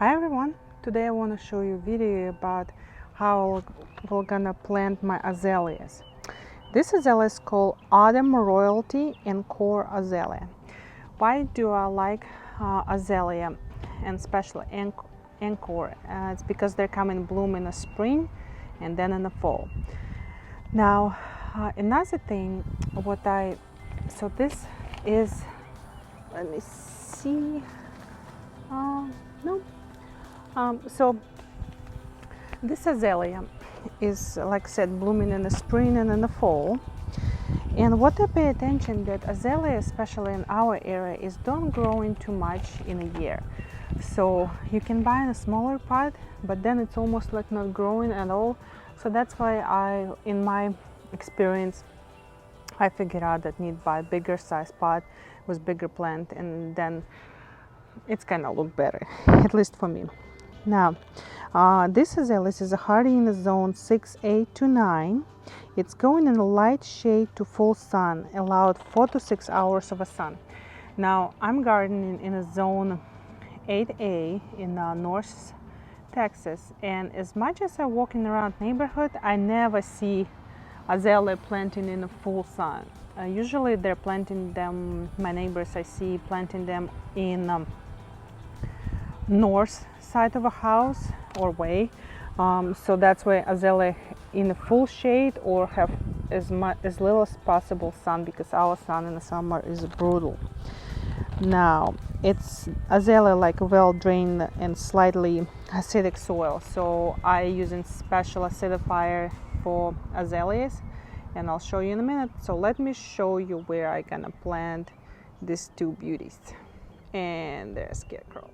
Hi everyone, today I want to show you a video about how we're gonna plant my azaleas. This azalea is called Autumn Royalty Encore Azalea. Why do I like azalea and especially Encore? It's because they come in bloom in the spring and then in the fall. Now another thing, so this is, let me see, no. So this azalea is, like I said, blooming in the spring and in the fall. And what I pay attention that azalea, especially in our area, is don't growing too much in a year. So you can buy in a smaller pot, but then it's almost like not growing at all. So that's why in my experience, I figured out that need buy bigger size pot with bigger plant, and then it's kind of look better, at least for me. Now, this azalea is a hardy in the zone 6A to 9. It's going in a light shade to full sun, allowed 4 to 6 hours of a sun. Now, I'm gardening in a zone 8A in North Texas, and as much as I'm walking around neighborhood, I never see azalea planting in the full sun. Usually they're planting them, my neighbors I see planting them in north side of a house or way, so that's why azalea in the full shade or have as little as possible sun, because our sun in the summer is brutal. Now it's azalea like a well drained and slightly acidic soil, so I using special acidifier for azaleas, and I'll show you in a minute. So let me show you where I gonna plant these two beauties. And there's Scarecrow.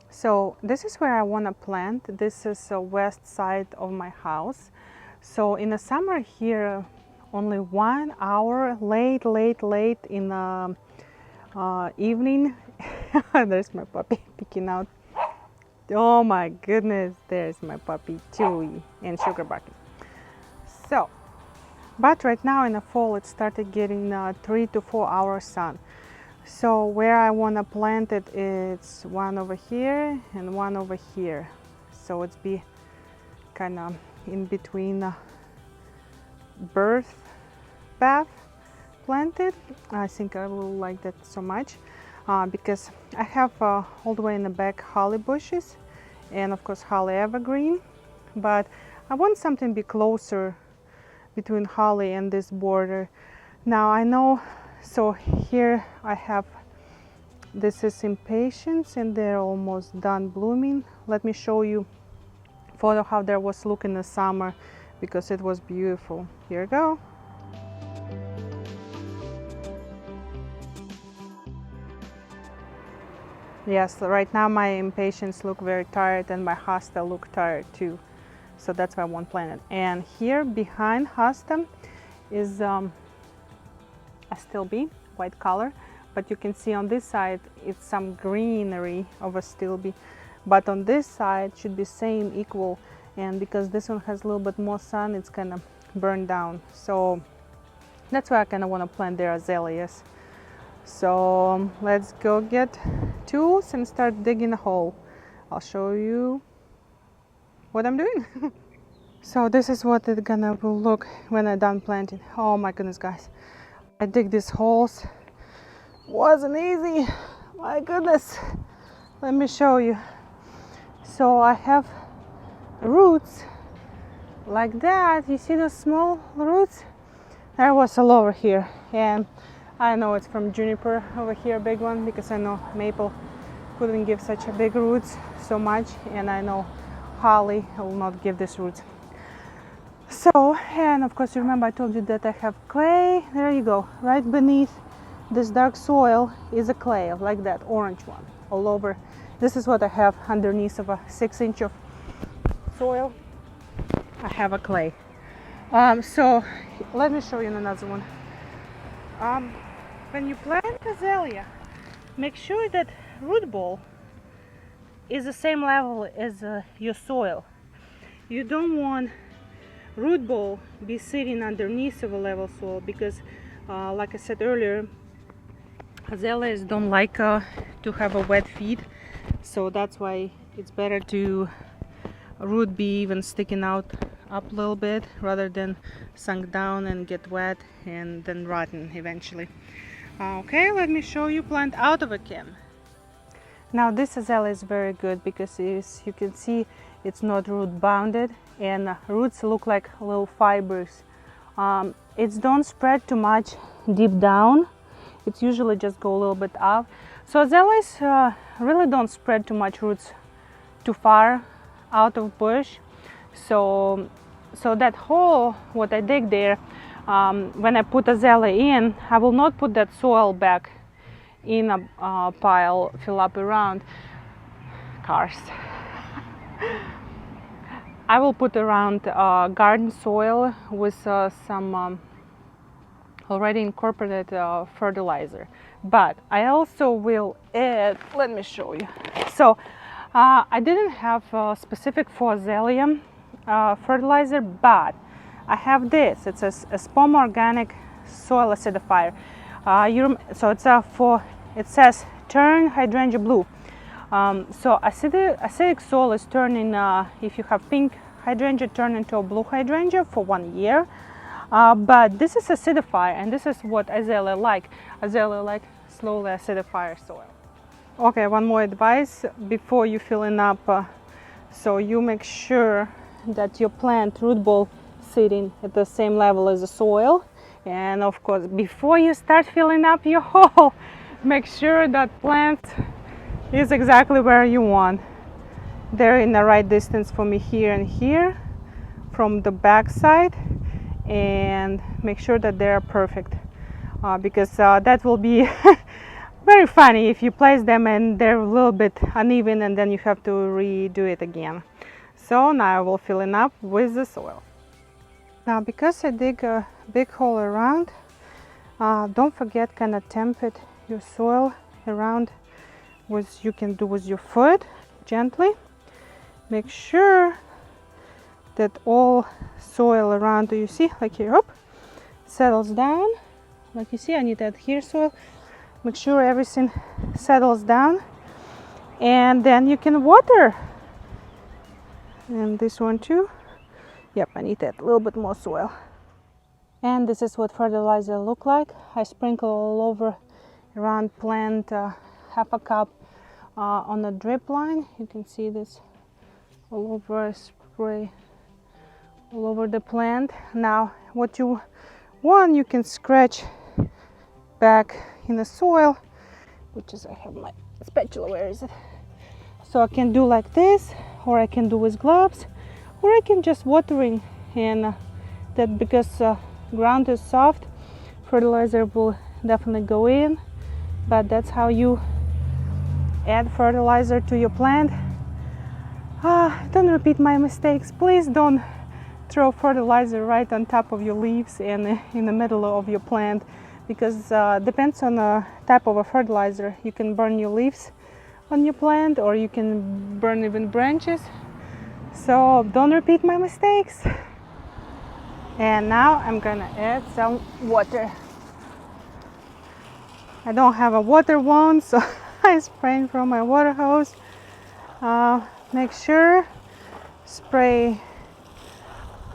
So this is where I want to plant. This is the west side of my house. So in the summer here, only 1 hour late in the evening, there's my puppy peeking out. Oh my goodness, there's my puppy Chewy and Sugar Bucket. So, but right now in the fall, it started getting 3 to 4 hours sun. So where I want to plant it, it's one over here and one over here. So it's be kind of in between the birth path planted. I think I will like that so much because I have all the way in the back holly bushes and of course holly evergreen, but I want something be closer between holly and this border. Now I know, so here I have, this is impatiens and they're almost done blooming. Let me show you photo how there was look in the summer, because it was beautiful. Here we go. Yes, right now my impatiens look very tired and my hosta look tired too. So that's why I won't plant it. And here behind hosta is Astilbe, white color, but you can see on this side it's some greenery of Astilbe, but on this side should be same equal, and because this one has a little bit more sun, it's gonna burn down. So that's why I kind of want to plant their azaleas. So let's go get tools and start digging a hole. I'll show you what I'm doing. So this is what it's gonna will look when I'm done planting. Oh my goodness, guys, I dig these holes. Wasn't easy, my goodness. Let me show you. So I have roots like that. You see the small roots? There was all over here, and I know it's from juniper over here, big one, because I know maple couldn't give such a big roots so much, and I know holly will not give this roots. So, and of course, you remember I told you that I have clay. There you go. Right beneath this dark soil is a clay, like that orange one, all over. This is what I have underneath of a 6-inch of soil. I have a clay. So let me show you another one. When you plant azalea, make sure that root ball is the same level as your soil. You don't want root ball be sitting underneath of a level soil, because like I said earlier, azaleas don't like to have a wet feed, so that's why it's better to root be even sticking out up a little bit rather than sunk down and get wet and then rotten eventually. Okay, let me show you plant out of a can. Now this azalea is very good because as you can see, it's not root bounded and roots look like little fibers. It don't spread too much deep down. It's usually just go a little bit up. So azaleas really don't spread too much roots too far out of bush. So that hole what I dig there, when I put azalea in, I will not put that soil back in a pile, fill up around cars. I will put around garden soil with some already incorporated fertilizer, but I also will add, let me show you. So I didn't have specific for azalea fertilizer, but I have this. It's a SPOM organic soil acidifier. So it's it says turn hydrangea blue. So acidic soil is turning, if you have pink hydrangea, turn into a blue hydrangea for 1 year. But this is acidifier, and this is what azalea like. Azalea like slowly acidifier soil. Okay, one more advice before you filling up. So you make sure that your plant root ball sitting at the same level as the soil. And of course, before you start filling up your hole, make sure that plant is exactly where you want. They're in the right distance for me here and here from the back side. And make sure that they're perfect, because that will be very funny if you place them and they're a little bit uneven and then you have to redo it again. So now I will fill it up with the soil. Now because I dig a big hole around, don't forget kind of temper your soil around with, you can do with your foot gently. Make sure that all soil around, do you see, like here, up, settles down. Like you see, I need that here soil. Make sure everything settles down, and then you can water. And this one too. Yep, I need that, a little bit more soil. And this is what fertilizer look like. I sprinkle all over around plant, half a cup on a drip line. You can see this all over, spray all over the plant. Now what you want, you can scratch back in the soil, which is, I have my spatula, where is it? So I can do like this, or I can do with gloves, or I can just watering, and that because ground is soft, fertilizer will definitely go in. But that's how you add fertilizer to your plant. Don't repeat my mistakes, please. Don't throw fertilizer right on top of your leaves and in the middle of your plant, because depends on the type of a fertilizer. You can burn your leaves on your plant, or you can burn even branches. So don't repeat my mistakes. And now I'm gonna add some water. I don't have a water wand, so I spray from my water hose. Make sure spray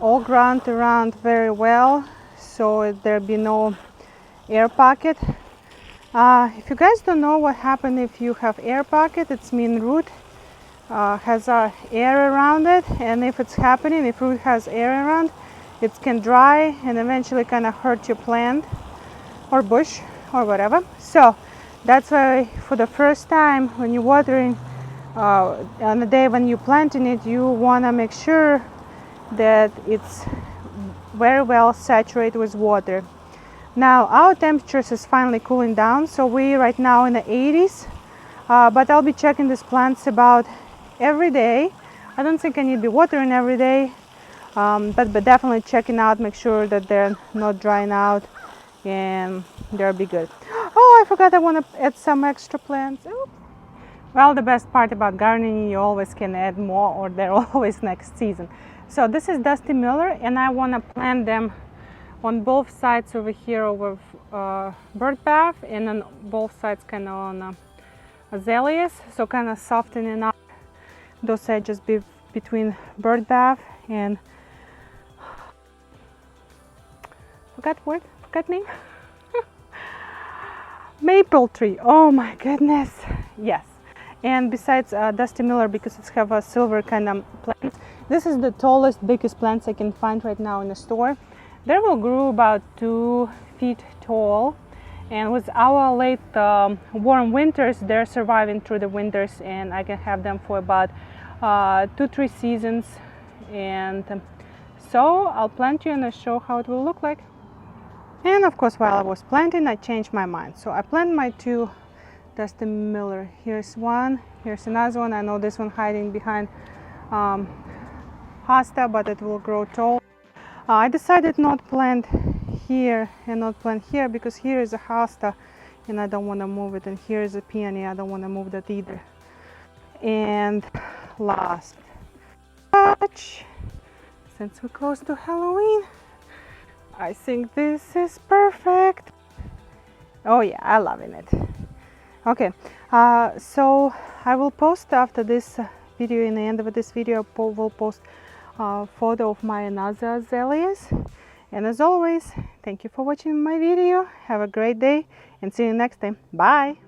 all ground around very well, so there be no air pocket. If you guys don't know what happens if you have air pocket, it's mean root has air around it, and if it's happening, if root has air around, it can dry and eventually kind of hurt your plant or bush or whatever. So that's why for the first time when you're watering, on the day when you're planting it, you want to make sure that it's very well saturated with water. Now our temperatures is finally cooling down, so we right now in the 80s, but I'll be checking these plants about every day. I don't think I need to be watering every day, but definitely checking out, make sure that they're not drying out and they'll be good. Oh, I forgot, I want to add some extra plants. Oops. Well, the best part about gardening, you always can add more, or they're always next season. So this is Dusty Miller, and I want to plant them on both sides over here over bird bath, and on both sides kind of on azaleas, so kind of softening up those edges between bird bath and forgot name. Maple tree. Oh my goodness, yes. And besides Dusty Miller, because it's have a silver kind of plant. This is the tallest, biggest plants I can find right now in the store. They will grow about 2 feet tall, and with our late warm winters, they're surviving through the winters, and I can have them for about 2-3 seasons. And so I'll plant you and I'll show how it will look like. And of course, while I was planting, I changed my mind. So I planted my 2 Dusty Miller. Here's one, here's another one. I know this one hiding behind hosta, but it will grow tall. I decided not plant here and not plant here because here is a hosta and I don't want to move it, and here is a peony. I don't want to move that either. And last touch, since we're close to Halloween, I think this is perfect. Oh yeah, I'm loving it. Okay, so I will post after this video, in the end of this video, will post a photo of my another azaleas. And as always, thank you for watching my video. Have a great day and see you next time. Bye.